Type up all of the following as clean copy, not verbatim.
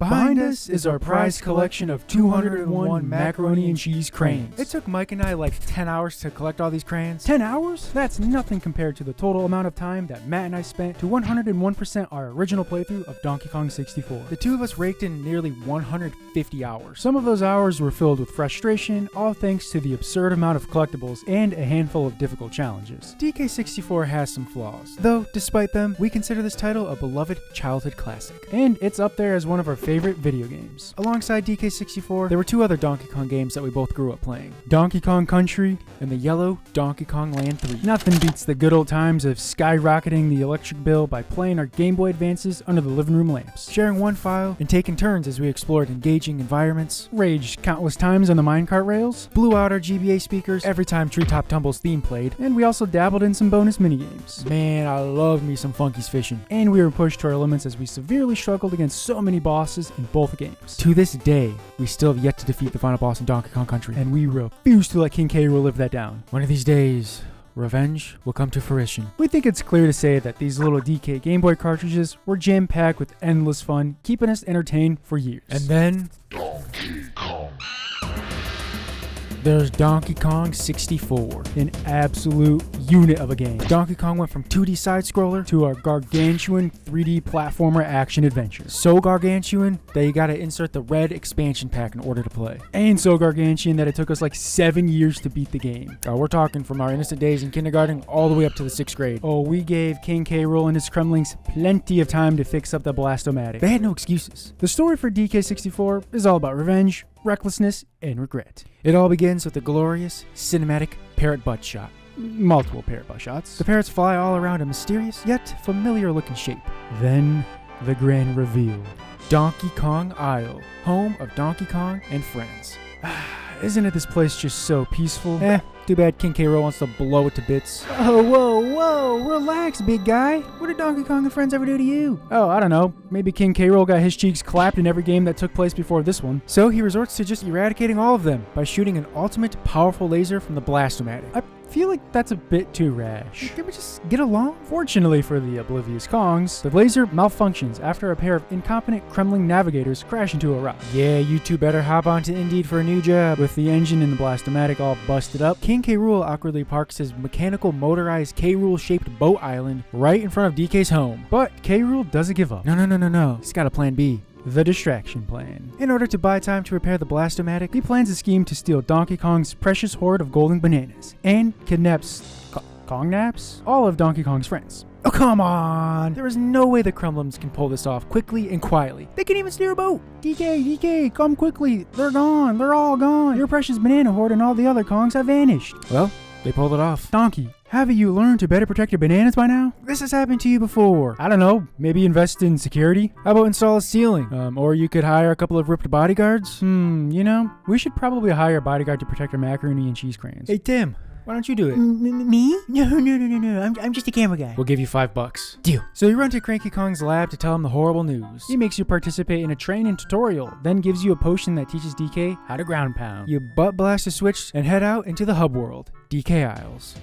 Behind us is our prized collection of 201 macaroni and cheese cranes. It took Mike and I like 10 hours to collect all these crayons. 10 hours? That's nothing compared to the total amount of time that Matt and I spent to 101% our original playthrough of Donkey Kong 64. The two of us raked in nearly 150 hours. Some of those hours were filled with frustration, all thanks to the absurd amount of collectibles and a handful of difficult challenges. DK64 has some flaws, though despite them, we consider this title a beloved childhood classic. And it's up there as one of our favorite video games. Alongside DK64, there were two other Donkey Kong games that we both grew up playing. Donkey Kong Country and the yellow Donkey Kong Land 3. Nothing beats the good old times of skyrocketing the electric bill by playing our Game Boy Advances under the living room lamps, sharing one file and taking turns as we explored engaging environments, raged countless times on the minecart rails, blew out our GBA speakers every time Treetop Tumble's theme played, and we also dabbled in some bonus minigames. Man, I love me some Funky's Fishing. And we were pushed to our limits as we severely struggled against so many bosses in both games. To this day, we still have yet to defeat the final boss in Donkey Kong Country, and we refuse to let King K. Rool live that down. One of these days, revenge will come to fruition. We think it's clear to say that these little DK Game Boy cartridges were jam-packed with endless fun, keeping us entertained for years. And then Donkey Kong. There's Donkey Kong 64, an absolute unit of a game. Donkey Kong went from 2D side-scroller to a gargantuan 3D platformer action-adventure. So gargantuan that you gotta insert the red expansion pack in order to play. And so gargantuan that it took us like 7 years to beat the game. We're talking from our innocent days in kindergarten all the way up to the 6th grade. Oh, we gave King K. Rool and his Kremlings plenty of time to fix up the Blast-O-Matic. They had no excuses. The story for DK64 is all about revenge, recklessness, and regret. It all begins with a glorious, cinematic parrot butt shot. Multiple parrot butt shots. The parrots fly all around a mysterious, yet familiar-looking shape. Then, the grand reveal. Donkey Kong Isle, home of Donkey Kong and friends. Isn't it this place just so peaceful? Too bad King K. Rool wants to blow it to bits. Oh, whoa, relax, big guy. What did Donkey Kong and friends ever do to you? Oh, I don't know. Maybe King K. Rool got his cheeks clapped in every game that took place before this one. So he resorts to just eradicating all of them by shooting an ultimate powerful laser from the Blast-O-Matic. I feel like that's a bit too rash. Can we just get along? Fortunately for the oblivious Kongs, the laser malfunctions after a pair of incompetent Kremling navigators crash into a rock. Yeah, you two better hop onto Indeed for a new job. With the engine and the Blast-O-Matic all busted up, King K. Rool awkwardly parks his mechanical motorized K. Rool shaped boat island right in front of DK's home. But K. Rool doesn't give up. No. He's got a plan B. The distraction plan. In order to buy time to repair the Blast-O-Matic, he plans a scheme to steal Donkey Kong's precious hoard of golden bananas and kidnaps Kongnaps? All of Donkey Kong's friends. Oh, come on! There is no way the Kremlins can pull this off quickly and quietly. They can even steer a boat! DK, come quickly! They're gone! They're all gone! Your precious banana hoard and all the other Kongs have vanished! Well, they pulled it off. Donkey, haven't you learned to better protect your bananas by now? This has happened to you before. I don't know, maybe invest in security? How about install a ceiling? Or you could hire a couple of ripped bodyguards? You know, we should probably hire a bodyguard to protect our macaroni and cheese cranes. Hey, Tim. Why don't you do it? Me? No. I'm just a camera guy. We'll give you $5. Deal. So you run to Cranky Kong's lab to tell him the horrible news. He makes you participate in a training tutorial, then gives you a potion that teaches DK how to ground pound. You butt blast a switch and head out into the hub world, DK Isles.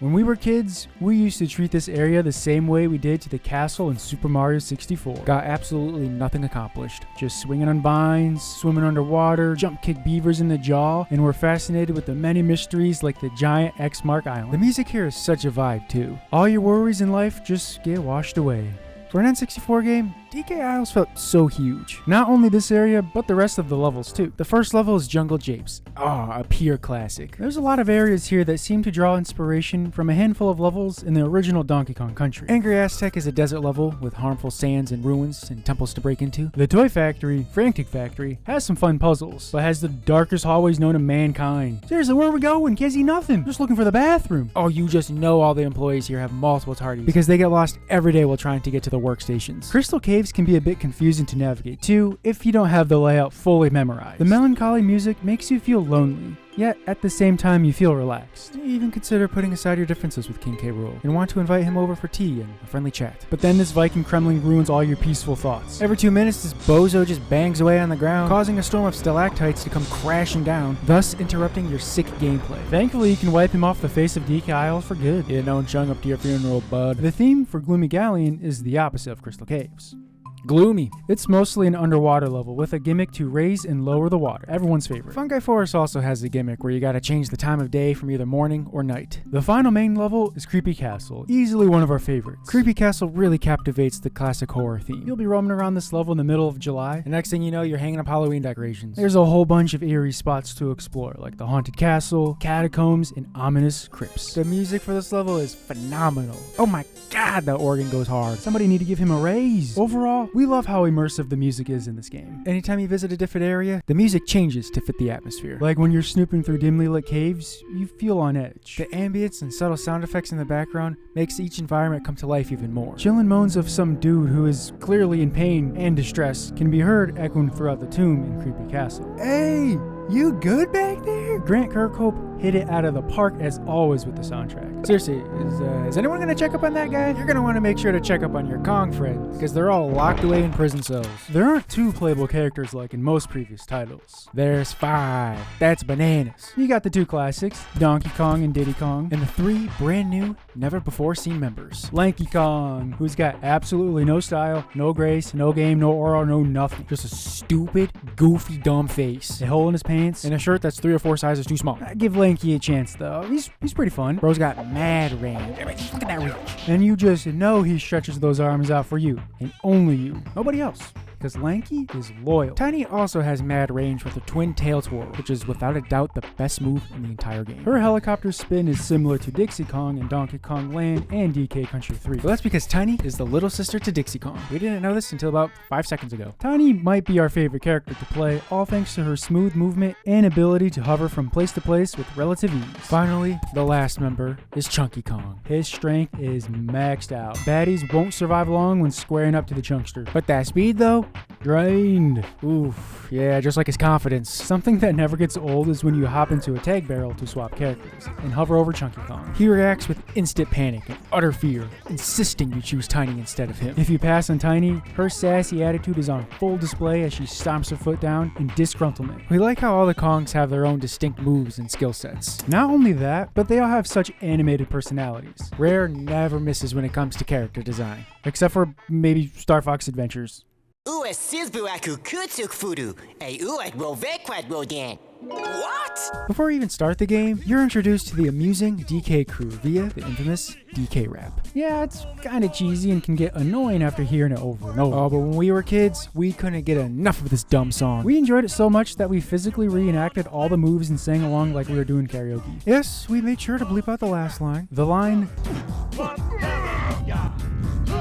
When we were kids, we used to treat this area the same way we did to the castle in Super Mario 64. Got absolutely nothing accomplished. Just swinging on vines, swimming underwater, jump kick beavers in the jaw, and we're fascinated with the many mysteries like the giant X-Mark Island. The music here is such a vibe too. All your worries in life just get washed away. For an N64 game, DK Isles felt so huge. Not only this area, but the rest of the levels too. The first level is Jungle Japes. A pure classic. There's a lot of areas here that seem to draw inspiration from a handful of levels in the original Donkey Kong Country. Angry Aztec is a desert level with harmful sands and ruins and temples to break into. The Toy Factory, Frantic Factory, has some fun puzzles, but has the darkest hallways known to mankind. Seriously, where are we going? Can't see nothing. Just looking for the bathroom. Oh, you just know all the employees here have multiple tardies because they get lost every day while trying to get to the workstations. Crystal Caves can be a bit confusing to navigate too if you don't have the layout fully memorized. The melancholy music makes you feel lonely, yet at the same time you feel relaxed. You even consider putting aside your differences with King K. Rool and want to invite him over for tea and a friendly chat. But then this Viking Kremling ruins all your peaceful thoughts. Every 2 minutes this bozo just bangs away on the ground, causing a storm of stalactites to come crashing down, thus interrupting your sick gameplay. Thankfully you can wipe him off the face of DK Isle for good. Yeah, no one showing up to your funeral, bud. The theme for Gloomy Galleon is the opposite of Crystal Caves. gloomy. It's mostly an underwater level with a gimmick to raise and lower the water. Everyone's favorite. Fungi Forest also has a gimmick where you gotta change the time of day from either morning or night. The final main level is Creepy Castle, easily one of our favorites. Creepy Castle really captivates the classic horror theme. You'll be roaming around this level in the middle of July, and next thing you know, you're hanging up Halloween decorations. There's a whole bunch of eerie spots to explore, like the haunted castle, catacombs, and ominous crypts. The music for this level is phenomenal. Oh my god, that organ goes hard. Somebody need to give him a raise. Overall, we love how immersive the music is in this game. Anytime you visit a different area, the music changes to fit the atmosphere. Like when you're snooping through dimly lit caves, you feel on edge. The ambience and subtle sound effects in the background makes each environment come to life even more. Chillin' moans of some dude who is clearly in pain and distress can be heard echoing throughout the tomb in Creepy Castle. Hey! You good back there? Grant Kirkhope hit it out of the park as always with the soundtrack. Seriously, is anyone gonna check up on that guy? You're gonna want to make sure to check up on your Kong friends, because they're all locked away in prison cells. There aren't 2 playable characters like in most previous titles. There's 5. That's bananas. You got the 2 classics, Donkey Kong and Diddy Kong, and the 3 brand new, never before seen members. Lanky Kong, who's got absolutely no style, no grace, no game, no aura, no nothing. Just a stupid, goofy, dumb face, a hole in his pants, and a shirt that's 3 or 4 sizes too small. I give Lanky a chance though. He's pretty fun. Bro's got mad range. Look at that reach. And you just know he stretches those arms out for you, and only you. Nobody else. Because Lanky is loyal. Tiny also has mad range with her twin tail twirl, which is without a doubt the best move in the entire game. Her helicopter spin is similar to Dixie Kong in Donkey Kong Land and DK Country 3. But that's because Tiny is the little sister to Dixie Kong. We didn't know this until about 5 seconds ago. Tiny might be our favorite character to play, all thanks to her smooth movement and ability to hover from place to place with relative ease. Finally, the last member is Chunky Kong. His strength is maxed out. Baddies won't survive long when squaring up to the Chunkster. But that speed though, drained. Oof, yeah, just like his confidence. Something that never gets old is when you hop into a tag barrel to swap characters and hover over Chunky Kong. He reacts with instant panic and utter fear, insisting you choose Tiny instead of him. If you pass on Tiny, her sassy attitude is on full display as she stomps her foot down in disgruntlement. We like how all the Kongs have their own distinct moves and skill sets. Not only that, but they all have such animated personalities. Rare never misses when it comes to character design, except for maybe Star Fox Adventures. What? Before you even start the game, you're introduced to the amusing DK crew via the infamous DK rap. Yeah, it's kinda cheesy and can get annoying after hearing it over and over. Oh, but when we were kids, we couldn't get enough of this dumb song. We enjoyed it so much that we physically reenacted all the moves and sang along like we were doing karaoke. Yes, we made sure to bleep out the last line. The line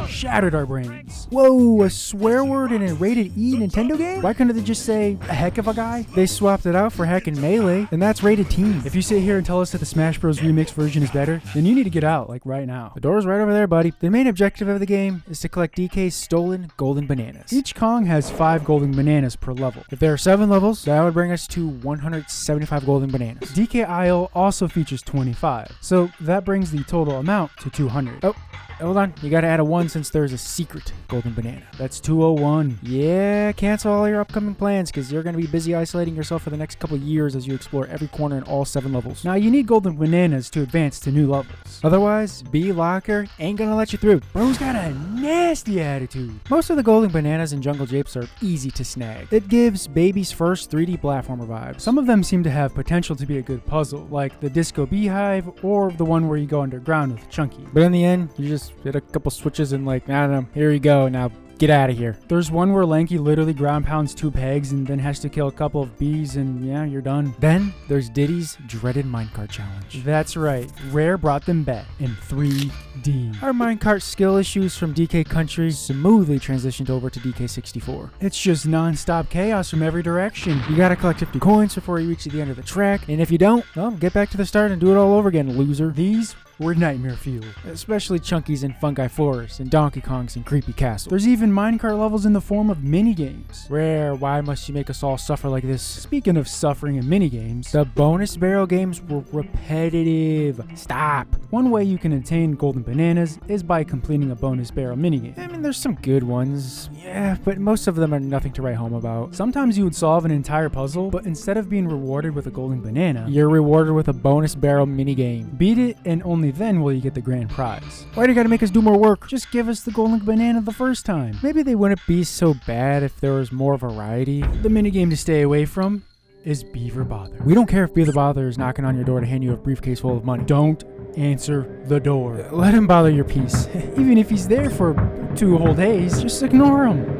shattered our brains. Whoa, a swear word in a rated E Nintendo game? Why couldn't they just say a heck of a guy? They swapped it out for heck and melee, and that's rated teen. If you sit here and tell us that the Smash Bros. Remix version is better, then you need to get out, like right now. The door's right over there, buddy. The main objective of the game is to collect DK's stolen golden bananas. Each Kong has 5 golden bananas per level. If there are 7 levels, that would bring us to 175 golden bananas. DK Isle also features 25, so that brings the total amount to 200. Oh, hold on, you gotta add a 1 since there's a secret golden banana. That's 201. Yeah, cancel all your upcoming plans because you're gonna be busy isolating yourself for the next couple years as you explore every corner in all 7 levels. Now, you need golden bananas to advance to new levels. Otherwise, B Locker ain't gonna let you through. Bro's got a nasty attitude. Most of the golden bananas in Jungle Japes are easy to snag. It gives baby's first 3D platformer vibes. Some of them seem to have potential to be a good puzzle, like the Disco Beehive or the one where you go underground with Chunky. But in the end, you just hit a couple switches and like, I don't know, here you go, now get out of here. There's one where Lanky literally ground pounds 2 pegs and then has to kill a couple of bees and yeah, you're done. Then there's Diddy's dreaded minecart challenge. That's right, Rare brought them back in 3D. Our minecart skill issues from DK Country smoothly transitioned over to DK 64. It's just non-stop chaos from every direction. You gotta collect 50 coins before you reach the end of the track, and if you don't, well, get back to the start and do it all over again, loser. These were nightmare fuel, especially Chunky's in Fungi Forest and Donkey Kong's in Creepy Castle. There's even minecart levels in the form of minigames. Rare, why must you make us all suffer like this? Speaking of suffering in minigames, the bonus barrel games were repetitive. Stop. One way you can attain golden bananas is by completing a bonus barrel minigame. I mean, there's some good ones, yeah, but most of them are nothing to write home about. Sometimes you would solve an entire puzzle, but instead of being rewarded with a golden banana, you're rewarded with a bonus barrel minigame. Beat it and only only then will you get the grand prize. Why do you gotta make us do more work? Just give us the golden banana the first time. Maybe they wouldn't be so bad if there was more variety. The minigame to stay away from is Beaver Bother. We don't care if Beaver Bother is knocking on your door to hand you a briefcase full of money. Don't answer the door. Let him bother your peace. Even if he's there for 2 whole days, just ignore him.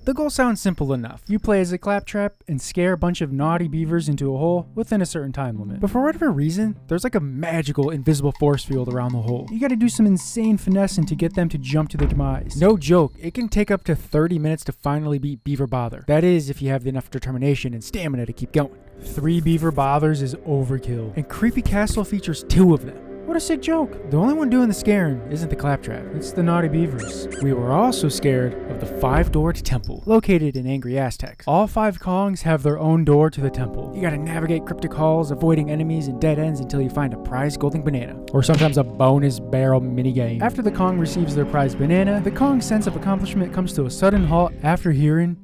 The goal sounds simple enough. You play as a claptrap and scare a bunch of naughty beavers into a hole within a certain time limit. But for whatever reason, there's like a magical invisible force field around the hole. You gotta do some insane finessing to get them to jump to their demise. No joke, it can take up to 30 minutes to finally beat Beaver Bother. That is, if you have enough determination and stamina to keep going. 3 Beaver Bothers is overkill, and Creepy Castle features 2 of them. What a sick joke. The only one doing the scaring isn't the claptrap, it's the naughty beavers. We were also scared of the 5-doored temple, located in Angry Aztecs. All 5 Kongs have their own door to the temple. You gotta navigate cryptic halls, avoiding enemies and dead ends until you find a prized golden banana, or sometimes a bonus barrel minigame. After the Kong receives their prized banana, the Kong's sense of accomplishment comes to a sudden halt after hearing,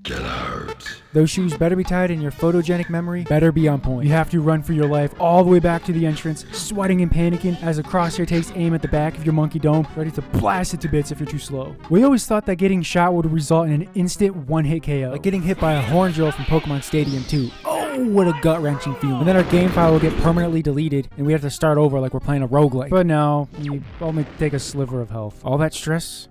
"Get out." Those shoes better be tied and your photogenic memory better be on point. You have to run for your life all the way back to the entrance, sweating and panicking as a crosshair takes aim at the back of your monkey dome, ready to blast it to bits if you're too slow. We always thought that getting shot would result in an instant one-hit KO, like getting hit by a horn drill from Pokemon Stadium 2. Oh, what a gut-wrenching feeling. And then our game file will get permanently deleted and we have to start over like we're playing a roguelike. But no, you only take a sliver of health. All that stress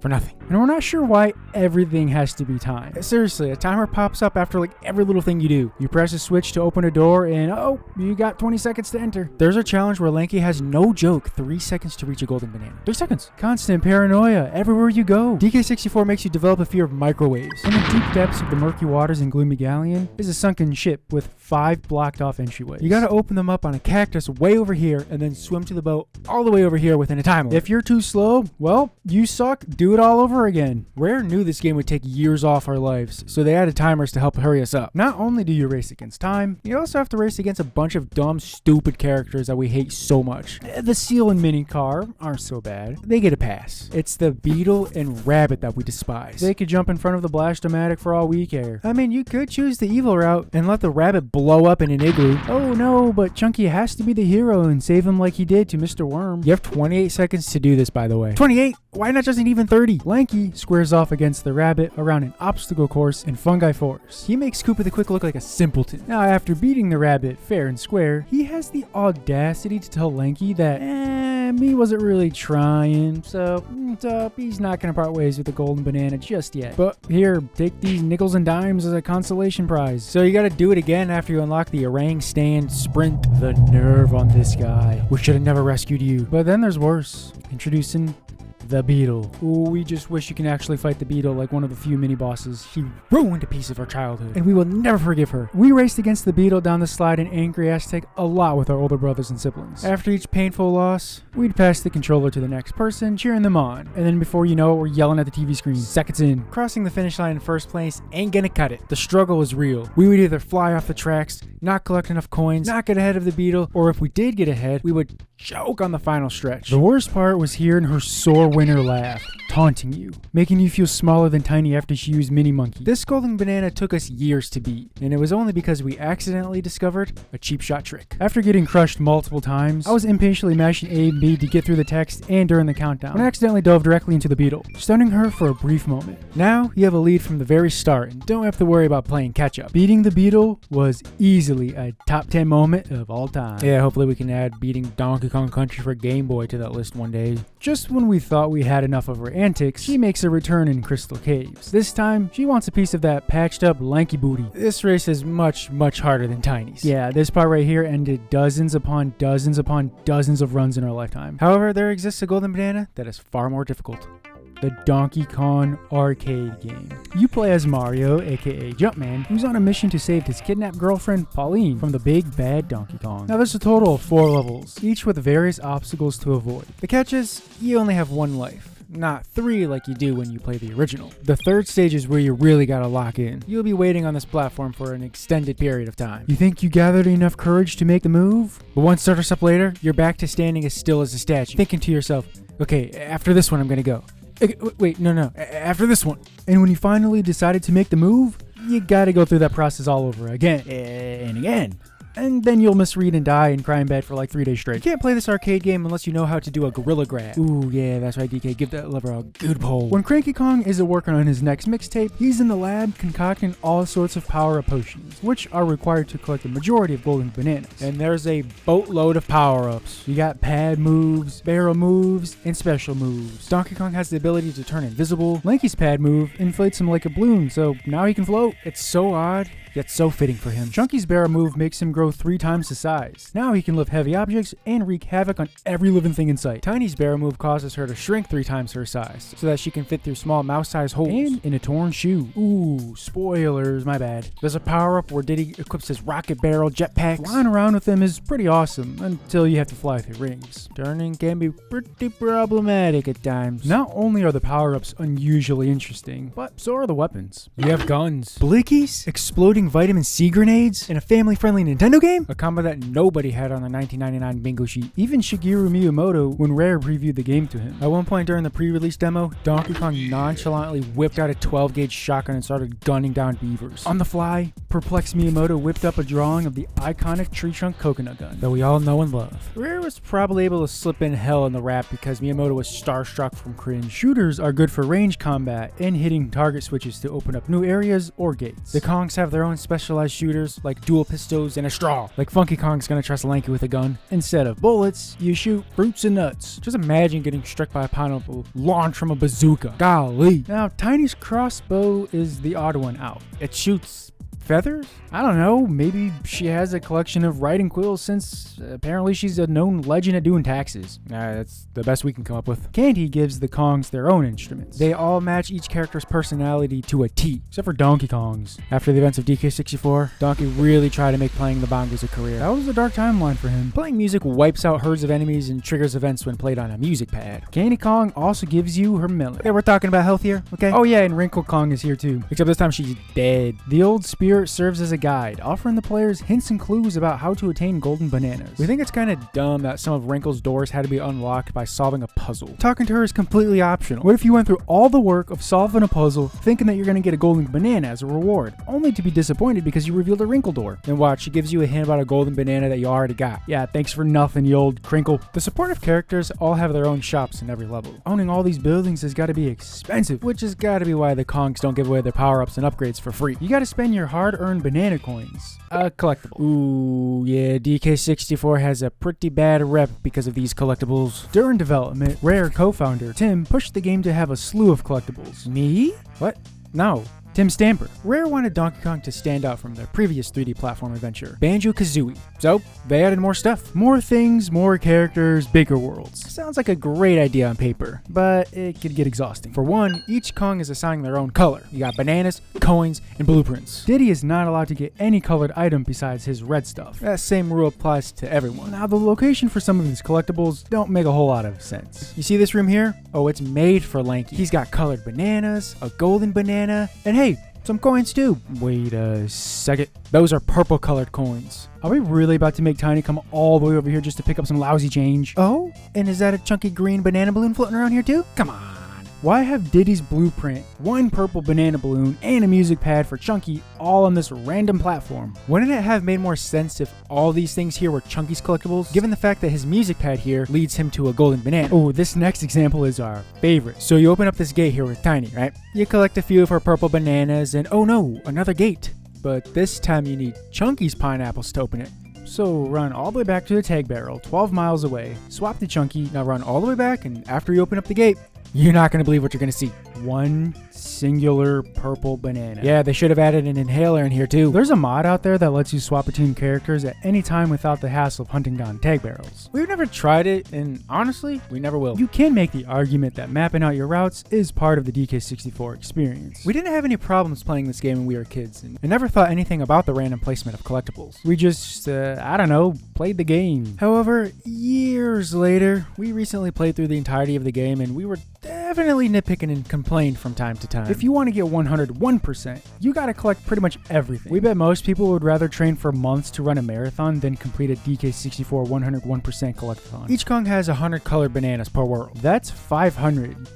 for nothing. And we're not sure why everything has to be timed. Seriously, a timer pops up after like every little thing you do. You press a switch to open a door and oh, you got 20 seconds to enter. There's a challenge where Lanky has no joke 3 seconds to reach a golden banana. 3 seconds. Constant paranoia everywhere you go. DK64 makes you develop a fear of microwaves. In the deep depths of the murky waters in Gloomy Galleon is a sunken ship with 5 blocked off entryways. You gotta open them up on a cactus way over here and then swim to the boat all the way over here within a time limit. If you're too slow, well, you suck. Do it all over again. Rare knew this game would take years off our lives, so they added timers to help hurry us up. Not only do you race against time, you also have to race against a bunch of dumb, stupid characters that we hate so much. The seal and mini car aren't so bad. They get a pass. It's the beetle and rabbit that we despise. They could jump in front of the Blast-O-Matic for all we care. I mean, you could choose the evil route and let the rabbit blow up in an igloo. Oh no, but Chunky has to be the hero and save him like he did to Mr. Worm. You have 28 seconds to do this, by the way. 28? Why not just an even 30? Lanky squares off against the rabbit around an obstacle course in Fungi Forest. He makes Koopa the Quick look like a simpleton. Now, after beating the rabbit fair and square, he has the audacity to tell Lanky that, me wasn't really trying, so he's not gonna part ways with the golden banana just yet. But here, take these nickels and dimes as a consolation prize. So you gotta do it again after you unlock the orang stand sprint. The nerve on this guy. We should have never rescued you. But then there's worse. Introducing the beetle. Ooh, we just wish you can actually fight the beetle like one of the few mini bosses. He ruined a piece of our childhood, and we will never forgive her. We raced against the beetle down the slide in Angry Aztec a lot with our older brothers and siblings. After each painful loss, we'd pass the controller to the next person, cheering them on. And then before you know it, we're yelling at the TV screen. Seconds in. Crossing the finish line in first place ain't gonna cut it. The struggle is real. We would either fly off the tracks, not collect enough coins, not get ahead of the beetle, or if we did get ahead, we would choke on the final stretch. The worst part was hearing her sore winner laugh, taunting you, making you feel smaller than Tiny after she used Mini Monkey. This golden banana took us years to beat, and it was only because we accidentally discovered a cheap shot trick. After getting crushed multiple times, I was impatiently mashing A and B to get through the text and during the countdown, and accidentally dove directly into the beetle, stunning her for a brief moment. Now, you have a lead from the very start and don't have to worry about playing catch up. Beating the beetle was easily a top 10 moment of all time. Yeah, hopefully we can add beating Donkey Kong Country for Game Boy to that list one day. Just when we thought we had enough of her antics, she makes a return in Crystal Caves. This time, she wants a piece of that patched up lanky booty. This race is much harder than Tiny's. Yeah, this part right here ended dozens upon dozens upon dozens of runs in our lifetime. However, there exists a golden banana that is far more difficult. The Donkey Kong arcade game. You play as Mario, aka Jumpman, who's on a mission to save his kidnapped girlfriend, Pauline, from the big bad Donkey Kong. Now there's a total of 4 levels, each with various obstacles to avoid. The catch is, you only have 1 life. Not 3 like you do when you play the original. The 3rd stage is where you really gotta lock in. You'll be waiting on this platform for an extended period of time. You think you gathered enough courage to make the move? But one starter up later, you're back to standing as still as a statue, thinking to yourself, okay, after this one I'm gonna go. Wait, no, after this one. And when you finally decided to make the move, you gotta go through that process all over again and again and then you'll misread and die and cry in bed for like 3 days straight. You can't play this arcade game unless you know how to do a gorilla grab. Ooh, yeah, that's right, DK. Give that lever a good pull. When Cranky Kong isn't working on his next mixtape, he's in the lab concocting all sorts of power-up potions, which are required to collect the majority of golden bananas. And there's a boatload of power-ups. You got pad moves, barrel moves, and special moves. Donkey Kong has the ability to turn invisible. Lanky's pad move inflates him like a balloon, so now he can float. It's so odd, yet so fitting for him. Chunky's barrel move makes him grow 3 times his size. Now he can lift heavy objects and wreak havoc on every living thing in sight. Tiny's barrel move causes her to shrink 3 times her size, so that she can fit through small mouse-sized holes and in a torn shoe. Ooh, spoilers, my bad. There's a power-up where Diddy equips his rocket barrel jetpack. Flying around with them is pretty awesome, until you have to fly through rings. Turning can be pretty problematic at times. Not only are the power-ups unusually interesting, but so are the weapons. You have guns, blickies, exploding vitamin C grenades, and a family-friendly Nintendo game? A combo that nobody had on the 1999 bingo sheet. Even Shigeru Miyamoto, when Rare previewed the game to him. At one point during the pre-release demo, Donkey Kong nonchalantly whipped out a 12-gauge shotgun and started gunning down beavers. On the fly, perplexed Miyamoto whipped up a drawing of the iconic tree trunk coconut gun that we all know and love. Rare was probably able to slip in hell in the rap because Miyamoto was starstruck from cringe. Shooters are good for range combat and hitting target switches to open up new areas or gates. The Kongs have their own specialized shooters like dual pistols and a straw. Like Funky Kong's gonna trust Lanky with a gun. Instead of bullets, you shoot fruits and nuts. Just imagine getting struck by a pineapple launched from a bazooka. Golly. Now, Tiny's crossbow is the odd one out. It shoots feathers? I don't know, maybe she has a collection of writing quills since apparently she's a known legend at doing taxes. That's the best we can come up with. Candy gives the Kongs their own instruments. They all match each character's personality to a T, except for Donkey Kong's. After the events of DK64, Donkey really tried to make playing the bongos a career. That was a dark timeline for him. Playing music wipes out herds of enemies and triggers events when played on a music pad. Candy Kong also gives you her melody. Okay, we're talking about health here, okay? Oh yeah, and Wrinkle Kong is here too, except this time she's dead. The old spirit serves as a guide, offering the players hints and clues about how to attain golden bananas. We think it's kind of dumb that some of Wrinkle's doors had to be unlocked by solving a puzzle. Talking to her is completely optional. What if you went through all the work of solving a puzzle, thinking that you're going to get a golden banana as a reward, only to be disappointed because you revealed a Wrinkle door? Then watch, she gives you a hint about a golden banana that you already got. Yeah, thanks for nothing, you old crinkle. The supportive characters all have their own shops in every level. Owning all these buildings has got to be expensive, which has got to be why the Kongs don't give away their power-ups and upgrades for free. You got to spend your hard-earned banana coins. Collectible. Ooh, yeah, DK64 has a pretty bad rep because of these collectibles. During development, Rare co-founder Tim pushed the game to have a slew of collectibles. Me? What? No. Tim Stamper. Rare wanted Donkey Kong to stand out from their previous 3D platform adventure, Banjo-Kazooie. So, they added more stuff. More things, more characters, bigger worlds. Sounds like a great idea on paper, but it could get exhausting. For one, each Kong is assigning their own color. You got bananas, coins, and blueprints. Diddy is not allowed to get any colored item besides his red stuff. That same rule applies to everyone. Now, the location for some of these collectibles don't make a whole lot of sense. You see this room here? Oh, it's made for Lanky. He's got colored bananas, a golden banana, and hey, some coins too. Wait a second. Those are purple colored coins. Are we really about to make Tiny come all the way over here just to pick up some lousy change? Oh, and is that a chunky green banana balloon floating around here too? Come on. Why have Diddy's blueprint, one purple banana balloon, and a music pad for Chunky all on this random platform? Wouldn't it have made more sense if all these things here were Chunky's collectibles, given the fact that his music pad here leads him to a golden banana? Oh, this next example is our favorite. So you open up this gate here with Tiny, right? You collect a few of her purple bananas and oh no, another gate. But this time you need Chunky's pineapples to open it. So run all the way back to the tag barrel, 12 miles away, swap to Chunky, now run all the way back, and after you open up the gate, you're not going to believe what you're going to see. One singular purple banana. Yeah, they should have added an inhaler in here too. There's a mod out there that lets you swap between characters at any time without the hassle of hunting down tag barrels. We've never tried it, and honestly, we never will. You can make the argument that mapping out your routes is part of the DK64 experience. We didn't have any problems playing this game when we were kids, and I never thought anything about the random placement of collectibles. We just, I don't know, played the game. However, years later, we recently played through the entirety of the game, and we were definitely nitpicking and complained from time to time. If you want to get 101%, you gotta collect pretty much everything. We bet most people would rather train for months to run a marathon than complete a DK64 101% collectathon. Each Kong has 100 colored bananas per world. That's 500.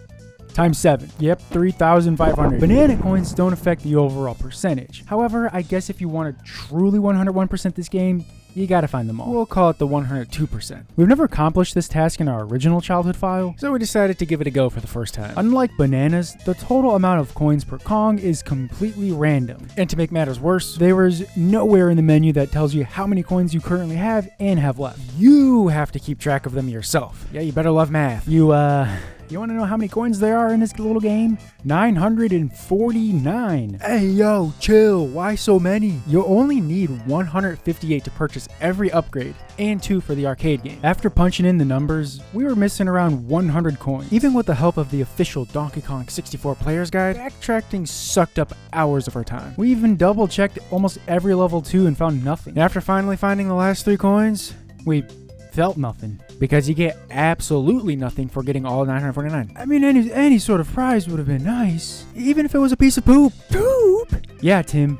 Times 7. Yep, 3,500. Banana coins don't affect the overall percentage. However, I guess if you want to truly 101% this game, you gotta find them all. We'll call it the 102%. We've never accomplished this task in our original childhood file, so we decided to give it a go for the first time. Unlike bananas, the total amount of coins per Kong is completely random. And to make matters worse, there is nowhere in the menu that tells you how many coins you currently have and have left. You have to keep track of them yourself. Yeah, you better love math. You want to know how many coins there are in this little game? 949. Hey, yo, chill. Why so many? You only need 158 to purchase every upgrade and 2 for the arcade game. After punching in the numbers, we were missing around 100 coins. Even with the help of the official Donkey Kong 64 Player's Guide, backtracking sucked up hours of our time. We even double-checked almost every level 2 and found nothing. After finally finding the last 3 coins, we felt nothing, because you get absolutely nothing for getting all 949. I mean, any sort of prize would have been nice, even if it was a piece of poop. Poop? Yeah, Tim,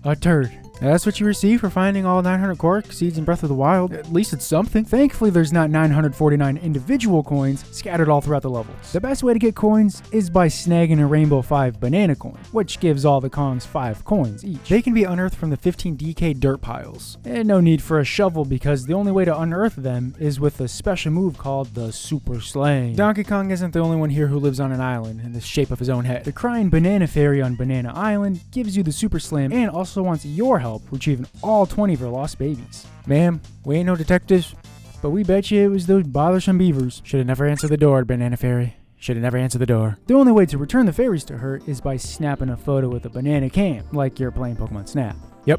a turd. That's what you receive for finding all 900 Cork Seeds in Breath of the Wild. At least it's something. Thankfully, there's not 949 individual coins scattered all throughout the levels. The best way to get coins is by snagging a Rainbow 5 banana coin, which gives all the Kongs 5 coins each. They can be unearthed from the 15 DK dirt piles. And no need for a shovel, because the only way to unearth them is with a special move called the Super Slang. Donkey Kong isn't the only one here who lives on an island in the shape of his own head. The crying banana fairy on Banana Island gives you the Super Slam and also wants your help retrieving all 20 of her lost babies. Ma'am, we ain't no detectives, but we bet you it was those bothersome beavers. Should've never answered the door, Banana Fairy. Should've never answered the door. The only way to return the fairies to her is by snapping a photo with a banana cam, like you're playing Pokemon Snap. Yep.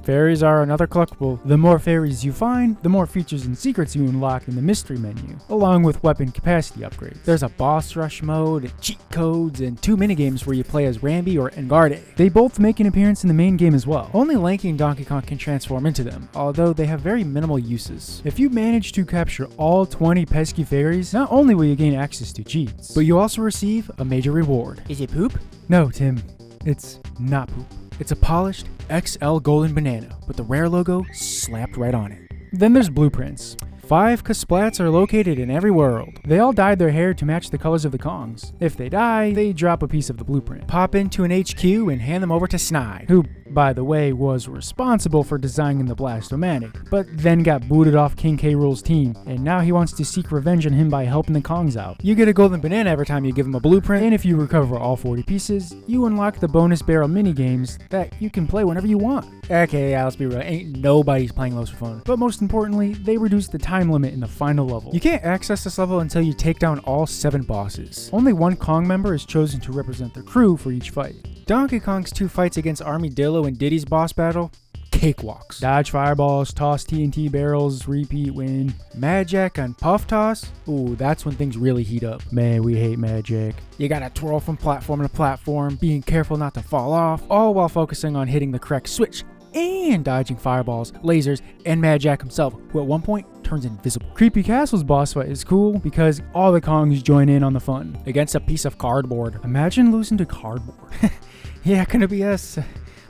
Fairies are another collectible. The more fairies you find, the more features and secrets you unlock in the mystery menu, along with weapon capacity upgrades. There's a boss rush mode, cheat codes, and 2 minigames where you play as Rambi or Engarde. They both make an appearance in the main game as well. Only Lanky and Donkey Kong can transform into them, although they have very minimal uses. If you manage to capture all 20 pesky fairies, not only will you gain access to cheats, but you also receive a major reward. Is it poop? No, Tim, it's not poop. It's a polished XL golden banana with the rare logo slapped right on it. Then there's blueprints. 5 Kasplats are located in every world. They all dyed their hair to match the colors of the Kongs. If they die, they drop a piece of the blueprint. Pop into an HQ and hand them over to Snide, who, by the way, was responsible for designing the Blast-O-Matic, but then got booted off King K. Rool's team, and now he wants to seek revenge on him by helping the Kongs out. You get a golden banana every time you give him a blueprint, and if you recover all 40 pieces, you unlock the bonus barrel minigames that you can play whenever you want. Okay, yeah, let's be real, ain't nobody's playing those for fun. But most importantly, they reduce the time limit in the final level. You can't access this level until you take down all 7 bosses. Only 1 Kong member is chosen to represent the crew for each fight. Donkey Kong's 2 fights against Armadillo and Diddy's boss battle? Cakewalks. Dodge fireballs, toss TNT barrels, repeat win. Mad Jack on Puff Toss? Ooh, that's when things really heat up. Man, we hate Mad Jack. You gotta twirl from platform to platform, being careful not to fall off, all while focusing on hitting the correct switch and dodging fireballs, lasers, and Mad Jack himself, who at one point turns invisible. Creepy Castle's boss fight is cool because all the Kongs join in on the fun against a piece of cardboard. Imagine losing to cardboard. Yeah, gonna be us.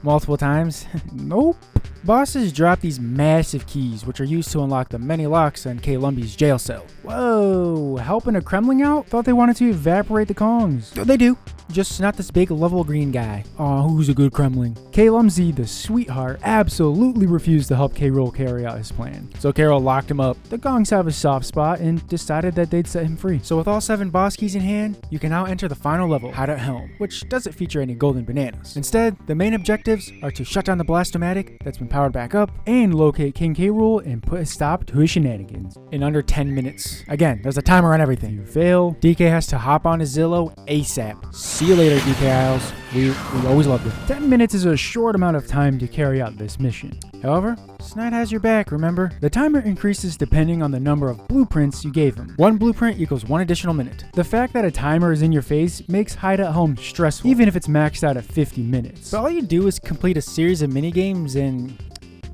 Multiple times. Nope. Bosses drop these massive keys, which are used to unlock the many locks on K. Lumby's jail cell. Whoa, helping a Kremling out? Thought they wanted to evaporate the Kongs. They do. Just not this big level green guy. Aw, who's a good Kremling? K. Lumsy, the sweetheart, absolutely refused to help K. Rool carry out his plan. So K. Rool locked him up. The Kongs have a soft spot and decided that they'd set him free. So with all 7 boss keys in hand, you can now enter the final level, Hideout Helm, which doesn't feature any golden bananas. Instead, the main objectives are to shut down the Blast-O-Matic that's been powered back up and locate King K. Rool and put a stop to his shenanigans in under 10 minutes. Again, there's a timer on everything. If you fail, DK has to hop on his Zillow ASAP. See you later, DK Isles. We always loved it. 10 minutes is a short amount of time to carry out this mission. However, Snide has your back, remember? The timer increases depending on the number of blueprints you gave him. 1 blueprint equals 1 additional minute. The fact that a timer is in your face makes Hideout Home stressful, even if it's maxed out at 50 minutes. But all you do is complete a series of minigames and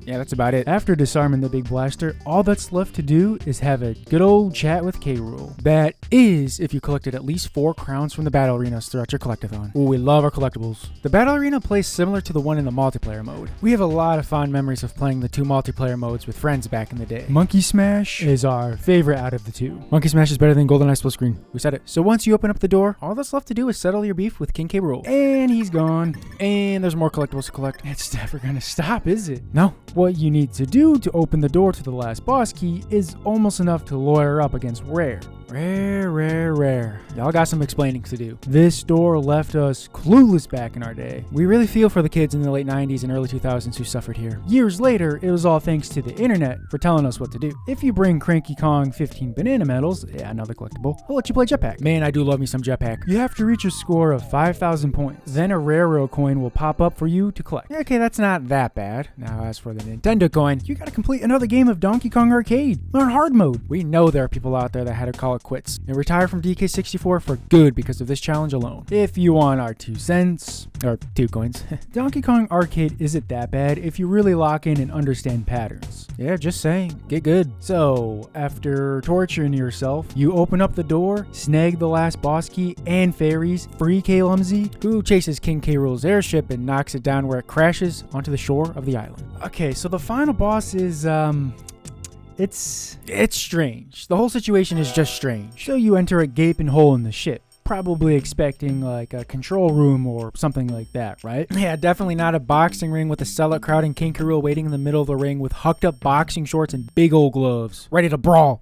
yeah, that's about it. After disarming the big blaster, all that's left to do is have a good old chat with K. Rool. That is, if you collected at least 4 crowns from the battle arenas throughout your collectathon. Ooh, we love our collectibles. The battle arena plays similar to the one in the multiplayer mode. We have a lot of fond memories of playing the 2 multiplayer modes with friends back in the day. Monkey Smash is our favorite out of the 2. Monkey Smash is better than GoldenEye split screen. We said it. So once you open up the door, all that's left to do is settle your beef with King K. Rool. And he's gone. And there's more collectibles to collect. It's never gonna stop, is it? No. What you need to do to open the door to the last boss key is almost enough to lawyer up against Rare. Rare. Y'all got some explaining to do. This door left us clueless back in our day. We really feel for the kids in the late 90s and early 2000s who suffered here. Years later, it was all thanks to the internet for telling us what to do. If you bring Cranky Kong 15 banana medals, yeah, another collectible, I'll let you play Jetpack. Man, I do love me some Jetpack. You have to reach a score of 5,000 points. Then a railroad coin will pop up for you to collect. Okay, that's not that bad. Now, as for the Nintendo coin, you gotta complete another game of Donkey Kong Arcade on hard mode. We know there are people out there that had to call it quits and retire from DK64 for good because of this challenge alone. If you want our 2 cents, or 2 coins, Donkey Kong Arcade isn't that bad if you really lock in and understand patterns. Yeah, just saying, get good. So, after torturing yourself, you open up the door, snag the last boss key and fairies, free K. Lumsy, who chases King K. Rool's airship and knocks it down where it crashes onto the shore of the island. Okay, so the final boss is, It's strange. The whole situation is just strange. So you enter a gaping hole in the ship, probably expecting like a control room or something like that, right? Yeah, definitely not a boxing ring with a sellout crowd and King K. Rool waiting in the middle of the ring with hucked up boxing shorts and big old gloves, ready to brawl.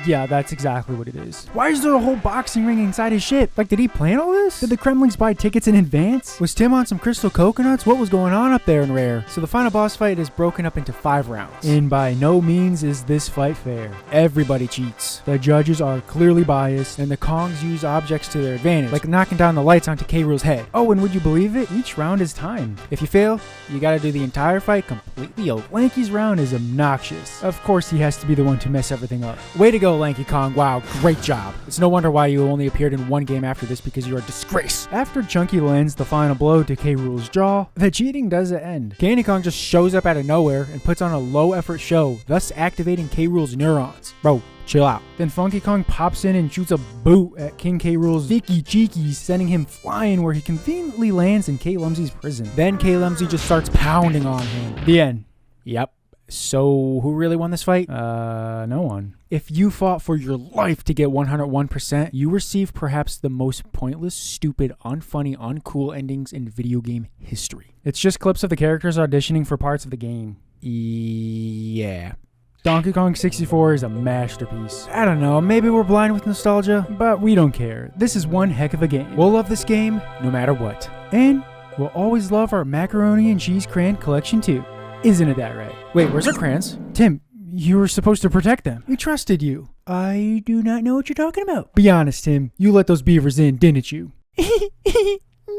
Yeah, that's exactly what it is. Why is there a whole boxing ring inside his ship? Like, did he plan all this? Did the Kremlings buy tickets in advance? Was Tim on some crystal coconuts? What was going on up there in Rare? So the final boss fight is broken up into 5 rounds. And by no means is this fight fair. Everybody cheats. The judges are clearly biased, and the Kongs use objects to their advantage, like knocking down the lights onto K. Rool's head. Oh, and would you believe it? Each round is timed. If you fail, you gotta do the entire fight completely over. Lanky's round is obnoxious. Of course, he has to be the one to mess everything up. Way to go, Lanky Kong. Wow, great job. It's no wonder why you only appeared in 1 game after this, because you're a disgrace. After Chunky lands the final blow to K. Rool's jaw, the cheating doesn't end. Candy Kong just shows up out of nowhere and puts on a low-effort show, thus activating K. Rool's neurons. Bro, chill out. Then Funky Kong pops in and shoots a boot at King K. Rool's Vicky Cheekies, sending him flying where he conveniently lands in K. Lumsey's prison. Then K. Lumsey just starts pounding on him. The end. Yep. So, who really won this fight? No one. If you fought for your life to get 101%, you received perhaps the most pointless, stupid, unfunny, uncool endings in video game history. It's just clips of the characters auditioning for parts of the game. Yeah. Donkey Kong 64 is a masterpiece. I don't know, maybe we're blind with nostalgia, but we don't care. This is one heck of a game. We'll love this game no matter what. And we'll always love our macaroni and cheese crayon collection too. Isn't it that right? Wait, where's our crayons? Tim, you were supposed to protect them. We trusted you. I do not know what you're talking about. Be honest, Tim. You let those beavers in, didn't you?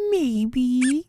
Maybe.